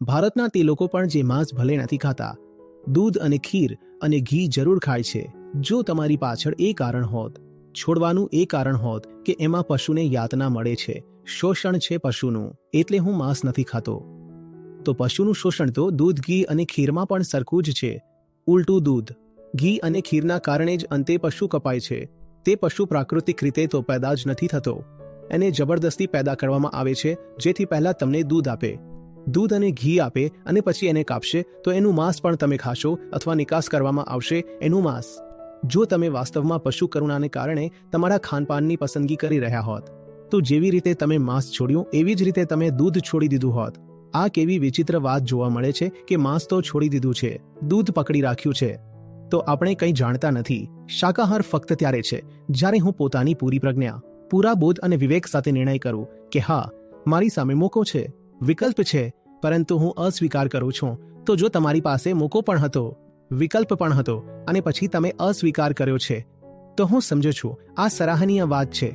ભારતના તે લોકો પણ જે માંસ ભલે નથી ખાતા, દૂધ અને ખીર અને ઘી જરૂર ખાય છે. જો તમારી પાછળ એ કારણ હોત, છોડવાનું એ કારણ હોત કે એમાં પશુને યાતના મળે છે, શોષણ છે પશુનું, એટલે હું માંસ નથી ખાતો, તો પશુનું શોષણ તો દૂધ, ઘી અને ખીરમાં પણ સરખું જ છે. ઉલટું, દૂધ, ઘી અને ખીરના કારણે જ અંતે પશુ કપાય છે. તે પશુ પ્રાકૃતિક રીતે તો પેદા જ નથી થતો, એને જબરદસ્તી પેદા કરવામાં આવે છે, જેથી પહેલા તમને દૂધ આપે, દૂધ અને ઘી આપે અને પછી એને કાપશે તો એનું માંસ પણ તમે ખાશો અથવા નિકાસ કરવામાં આવશે એનું માંસ. જો તમે વાસ્તવમાં પશુ કરુણાને કારણે તમારા ખાનપાનની પસંદગી કરી રહ્યા હોત, તો જેવી રીતે તમે માંસ છોડ્યું એવી જ રીતે તમે દૂધ છોડી દીધું હોત. આ કેવી વિચિત્ર વાત જોવા મળે છે કે માંસ તો છોડી દીધું છે, દૂધ પકડી રાખ્યું છે. તો આપણે કંઈ જાણતા નથી. શાકાહાર ફક્ત ત્યારે છે જ્યારે હું પોતાની પૂરી પ્રજ્ઞા, પૂરા બોધ અને વિવેક સાથે નિર્ણય કરું કે હા, મારી સામે મોકો છે, વિકલ્પ છે, પરંતુ હું અસ્વીકાર કરું છું. તો જો તમારી પાસે મોકો પણ હતો, વિકલ્પ પણ હતો અને પછી તમે અસ્વીકાર કર્યો છે, તો હું સમજુ છું આ સરાહનીય વાત છે.